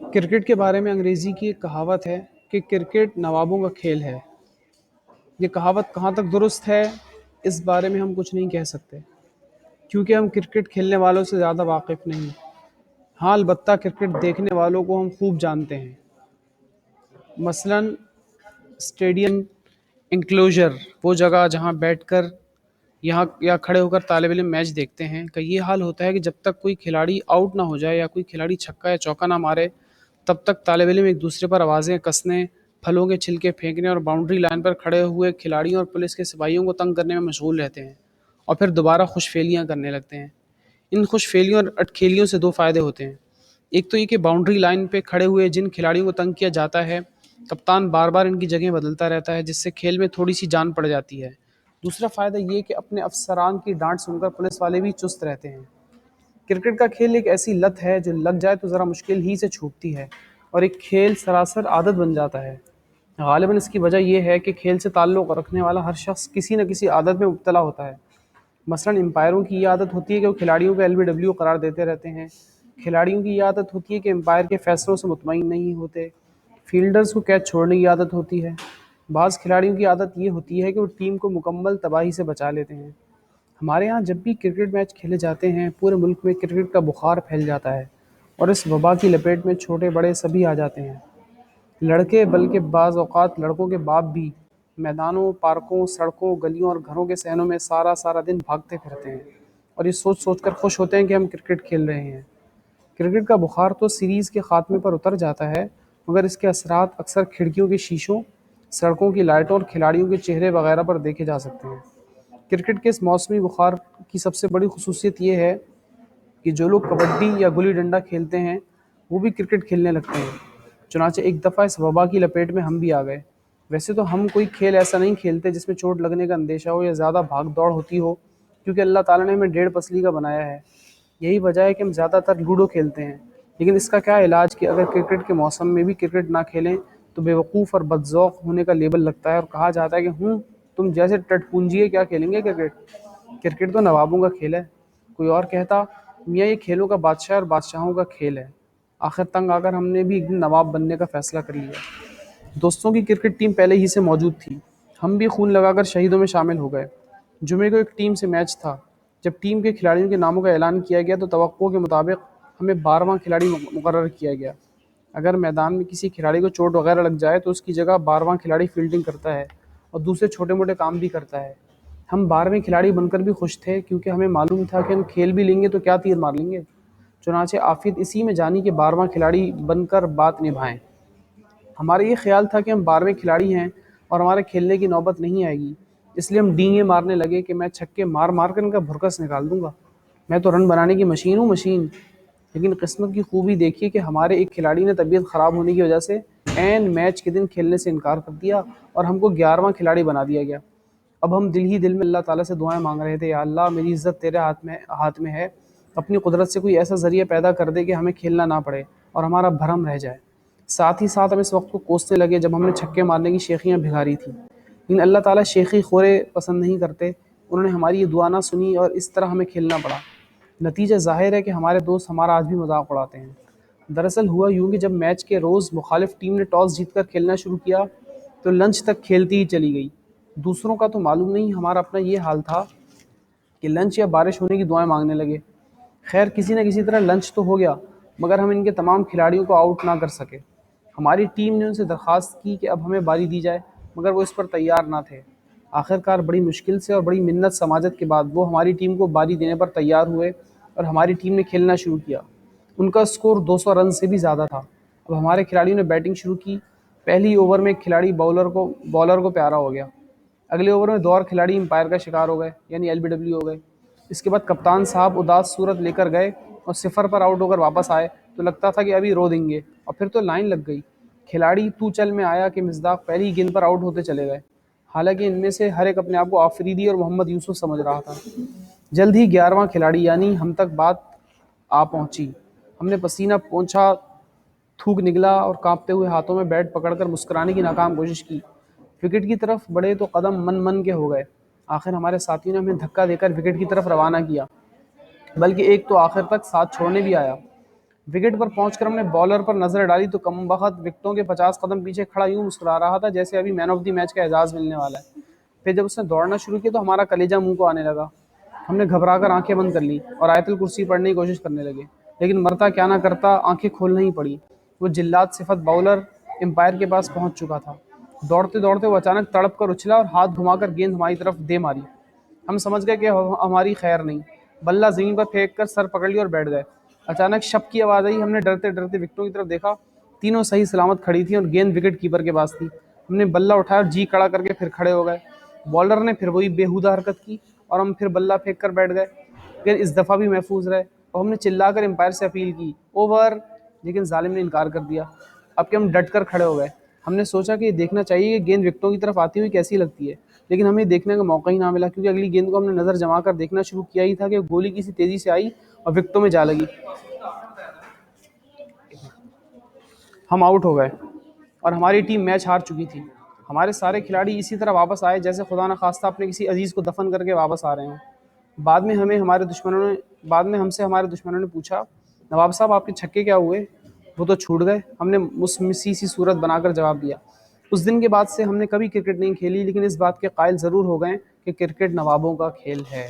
Cricket کے بارے میں انگریزی کی ایک کہاوت ہے کہ کرکٹ نوابوں کا کھیل ہے۔ یہ کہاوت کہاں تک درست ہے اس بارے میں ہم کچھ نہیں کہہ سکتے، کیونکہ ہم کرکٹ کھیلنے والوں سے زیادہ واقف نہیں۔ ہاں البتہ کرکٹ دیکھنے والوں کو ہم خوب جانتے ہیں۔ مثلاً اسٹیڈیم انکلوژر، وہ جگہ جہاں بیٹھ کر یہاں یا کھڑے ہو کر طالب علم میچ دیکھتے ہیں، کا یہ حال ہوتا ہے کہ جب تک کوئی کھلاڑی آؤٹ نہ ہو جائے یا کوئی کھلاڑی چھکا یا چوکا نہ مارے، تب تک طالب علم ایک دوسرے پر آوازیں کسنے، پھلوں کے چھلکے پھینکنے اور باؤنڈری لائن پر کھڑے ہوئے کھلاڑیوں اور پولیس کے سپاہیوں کو تنگ کرنے میں مشغول رہتے ہیں، اور پھر دوبارہ خوش فیلیاں کرنے لگتے ہیں۔ ان خوش فیلیوں اور اٹکھیلیوں سے دو فائدے ہوتے ہیں۔ ایک تو یہ کہ باؤنڈری لائن پہ کھڑے ہوئے جن کھلاڑیوں کو تنگ کیا جاتا ہے، کپتان بار بار ان کی جگہیں بدلتا رہتا ہے، جس سے کھیل میں تھوڑی سی جان پڑ جاتی ہے۔ دوسرا فائدہ یہ کہ اپنے افسران کی ڈانٹ سن کر پولیس والے بھی چست رہتے ہیں۔ کرکٹ کا کھیل ایک ایسی لت ہے جو لگ جائے تو ذرا مشکل ہی سے چھوٹتی ہے، اور ایک کھیل سراسر عادت بن جاتا ہے۔ غالباً اس کی وجہ یہ ہے کہ کھیل سے تعلق رکھنے والا ہر شخص کسی نہ کسی عادت میں مبتلا ہوتا ہے۔ مثلاً امپائروں کی یہ عادت ہوتی ہے کہ وہ کھلاڑیوں کو LBW قرار دیتے رہتے ہیں۔ کھلاڑیوں کی یہ عادت ہوتی ہے کہ امپائر کے فیصلوں سے مطمئن نہیں ہوتے۔ فیلڈرز کو کیچ چھوڑنے کی عادت ہوتی ہے۔ بعض کھلاڑیوں کی عادت یہ ہوتی ہے کہ وہ ٹیم کو مکمل تباہی سے بچا لیتے ہیں۔ ہمارے ہاں جب بھی کرکٹ میچ کھیلے جاتے ہیں، پورے ملک میں کرکٹ کا بخار پھیل جاتا ہے، اور اس وبا کی لپیٹ میں چھوٹے بڑے سبھی آ جاتے ہیں۔ لڑکے بلکہ بعض اوقات لڑکوں کے باپ بھی میدانوں، پارکوں، سڑکوں، گلیوں اور گھروں کے صحنوں میں سارا دن بھاگتے پھرتے ہیں، اور یہ سوچ سوچ کر خوش ہوتے ہیں کہ ہم کرکٹ کھیل رہے ہیں۔ کرکٹ کا بخار تو سیریز کے خاتمے پر اتر جاتا ہے، مگر اس کے اثرات اکثر کھڑکیوں کے شیشوں، سڑکوں کی لائٹوں اور کھلاڑیوں کے چہرے وغیرہ پر دیکھے جا سکتے ہیں۔ کرکٹ کے اس موسمی بخار کی سب سے بڑی خصوصیت یہ ہے کہ جو لوگ کبڈی یا گلی ڈنڈا کھیلتے ہیں، وہ بھی کرکٹ کھیلنے لگتے ہیں۔ چنانچہ ایک دفعہ اس وبا کی لپیٹ میں ہم بھی آ گئے۔ ویسے تو ہم کوئی کھیل ایسا نہیں کھیلتے جس میں چوٹ لگنے کا اندیشہ ہو یا زیادہ بھاگ دوڑ ہوتی ہو، کیونکہ اللہ تعالیٰ نے ہمیں 1.5 پسلی کا بنایا ہے۔ یہی وجہ ہے کہ ہم زیادہ تر لوڈو کھیلتے ہیں۔ لیکن اس کا کیا علاج کہ اگر کرکٹ کے موسم میں بھی کرکٹ نہ کھیلیں تو بے وقوف اور بدذوق ہونے کا لیبل لگتا ہے، اور کہا جاتا ہے کہ تم جیسے ٹٹ پونجیے کیا کھیلیں گے کرکٹ؟ کرکٹ تو نوابوں کا کھیل ہے۔ کوئی اور کہتا، میاں یہ کھیلوں کا بادشاہ اور بادشاہوں کا کھیل ہے۔ آخر تنگ آ کر ہم نے بھی ایک دن نواب بننے کا فیصلہ کر لیا۔ دوستوں کی کرکٹ ٹیم پہلے ہی سے موجود تھی۔ ہم بھی خون لگا کر شہیدوں میں شامل ہو گئے۔ جمعے کو ایک ٹیم سے میچ تھا۔ جب ٹیم کے کھلاڑیوں کے ناموں کا اعلان کیا گیا تو توقع کے مطابق ہمیں 12واں کھلاڑی مقرر کیا گیا۔ اگر میدان میں کسی کھلاڑی کو چوٹ وغیرہ لگ جائے تو اس کی جگہ 12واں کھلاڑی فیلڈنگ کرتا ہے اور دوسرے چھوٹے موٹے کام بھی کرتا ہے۔ ہم 12ویں کھلاڑی بن کر بھی خوش تھے، کیونکہ ہمیں معلوم تھا کہ ہم کھیل بھی لیں گے تو کیا تیر مار لیں گے۔ چنانچہ عافیت اسی میں جانی کہ 12واں کھلاڑی بن کر بات نبھائیں۔ ہمارا یہ خیال تھا کہ ہم 12ویں کھلاڑی ہیں اور ہمارے کھیلنے کی نوبت نہیں آئے گی، اس لیے ہم ڈینگیں مارنے لگے کہ میں چھکے مار مار کر ان کا بھرکس نکال دوں گا۔ میں تو رن بنانے کی مشین ہوں، مشین۔ لیکن قسمت کی خوبی دیکھیے کہ ہمارے ایک کھلاڑی نے طبیعت خراب ہونے کی وجہ سے عین میچ کے دن کھیلنے سے انکار کر دیا، اور ہم کو 11واں کھلاڑی بنا دیا گیا۔ اب ہم دل ہی دل میں اللہ تعالیٰ سے دعائیں مانگ رہے تھے، یا اللہ میری عزت تیرے ہاتھ میں ہے، اپنی قدرت سے کوئی ایسا ذریعہ پیدا کر دے کہ ہمیں کھیلنا نہ پڑے اور ہمارا بھرم رہ جائے۔ ساتھ ہی ساتھ ہم اس وقت کو کوسنے لگے جب ہم نے چھکے مارنے کی شیخیاں بھگاری تھیں، لیکن اللہ تعالیٰ شیخی خورے پسند نہیں کرتے۔ انہوں نے ہماری یہ دعا نہ سنی اور اس طرح ہمیں کھیلنا پڑا۔ نتیجہ ظاہر ہے کہ ہمارے دوست ہمارا آج بھی مذاق اڑاتے ہیں۔ دراصل ہوا یوں کہ جب میچ کے روز مخالف ٹیم نے ٹاس جیت کر کھیلنا شروع کیا تو لنچ تک کھیلتی ہی چلی گئی۔ دوسروں کا تو معلوم نہیں، ہمارا اپنا یہ حال تھا کہ لنچ یا بارش ہونے کی دعائیں مانگنے لگے۔ خیر کسی نہ کسی طرح لنچ تو ہو گیا، مگر ہم ان کے تمام کھلاڑیوں کو آؤٹ نہ کر سکے۔ ہماری ٹیم نے ان سے درخواست کی کہ اب ہمیں باری دی جائے، مگر وہ اس پر تیار نہ تھے۔ آخرکار بڑی مشکل سے اور بڑی منت سماجت کے بعد وہ ہماری ٹیم کو باری دینے پر تیار ہوئے، اور ہماری ٹیم نے کھیلنا شروع کیا۔ ان کا سکور 200 رن سے بھی زیادہ تھا۔ اب ہمارے کھلاڑیوں نے بیٹنگ شروع کی۔ پہلی اوور میں ایک کھلاڑی بالر کو پیارا ہو گیا۔ اگلے اوور میں 2 اور کھلاڑی امپائر کا شکار ہو گئے، یعنی LBW ہو گئے۔ اس کے بعد کپتان صاحب اداس صورت لے کر گئے اور 0 پر آؤٹ ہو کر واپس آئے تو لگتا تھا کہ ابھی رو دیں گے، اور پھر تو لائن لگ گئی۔ کھلاڑی تو چل میں آیا کہ مصداق پہلی گیند پر آؤٹ ہوتے چلے گئے، حالانکہ ان میں سے ہر ایک اپنے آپ کو آفریدی اور محمد یوسف سمجھ رہا تھا۔ جلد ہی 11واں کھلاڑی یعنی ہم تک بات آ پہنچی۔ ہم نے پسینہ پونچھا، تھوک نگلا اور کانپتے ہوئے ہاتھوں میں بیٹ پکڑ کر مسکرانے کی ناکام کوشش کی۔ وکٹ کی طرف بڑھے تو قدم من کے ہو گئے۔ آخر ہمارے ساتھیوں نے ہمیں دھکا دے کر وکٹ کی طرف روانہ کیا، بلکہ ایک تو آخر تک ساتھ چھوڑنے بھی آیا۔ وکٹ پر پہنچ کر ہم نے بالر پر نظر ڈالی تو کم بخت وکٹوں کے 50 قدم پیچھے کھڑا یوں مسکرا رہا تھا جیسے ابھی مین آف دی میچ کا اعزاز ملنے والا ہے۔ پھر جب اس نے دوڑنا شروع کیا تو ہمارا کلیجہ منہ کو آنے لگا۔ ہم نے گھبرا کر آنکھیں بند کر لی اور آیت الکرسی پڑھنے کی کوشش کرنے لگے، لیکن مرتا کیا نہ کرتا، آنکھیں کھولنا ہی پڑی۔ وہ جلات صفت باؤلر امپائر کے پاس پہنچ چکا تھا۔ دوڑتے دوڑتے وہ اچانک تڑپ کر اچھلا اور ہاتھ گھما کر گیند ہماری طرف دے ماری۔ ہم سمجھ گئے کہ ہماری خیر نہیں، بلہ زمین پر پھینک کر سر پکڑ لی اور بیٹھ گئے۔ اچانک شپ کی آواز آئی، ہم نے ڈرتے ڈرتے وکٹوں کی طرف دیکھا، تینوں صحیح سلامت کھڑی تھیں اور گیند وکٹ کیپر کے پاس تھی۔ ہم نے بلہ اٹھایا اور جی کڑا کر کے پھر کھڑے ہو گئے۔ بالر نے پھر وہی بےہودہ حرکت کی اور ہم پھر بلہ پھینک کر بیٹھ گئے، لیکن اس دفعہ بھی محفوظ رہے اور ہم نے چلا کر امپائر سے اپیل کی، اوور، لیکن ظالم نے انکار کر دیا۔ اب کہ ہم ڈٹ کر کھڑے ہو گئے، ہم نے سوچا کہ یہ دیکھنا چاہیے کہ گیند وکٹوں کی طرف آتی ہوئی کیسی لگتی ہے، لیکن ہمیں دیکھنے کا موقع ہی نہ ملا کیونکہ اگلی گیند کو ہم نے نظر جما کر دیکھنا شروع کیا ہی تھا کہ گولی کسی تیزی سے آئی اور وکٹوں میں جا لگی۔ ہم آؤٹ ہو گئے اور ہماری ٹیم میچ ہار چکی تھی۔ ہمارے سارے کھلاڑی اسی طرح واپس آئے جیسے خدا نخواستہ اپنے کسی عزیز کو دفن کر کے واپس آ رہے ہوں۔ بعد میں ہم سے ہمارے دشمنوں نے پوچھا، نواب صاحب آپ کے چھکے کیا ہوئے؟ وہ تو چھوٹ گئے، ہم نے مسمسی سی صورت بنا کر جواب دیا۔ اس دن کے بعد سے ہم نے کبھی کرکٹ نہیں کھیلی، لیکن اس بات کے قائل ضرور ہو گئے کہ کرکٹ نوابوں کا کھیل ہے۔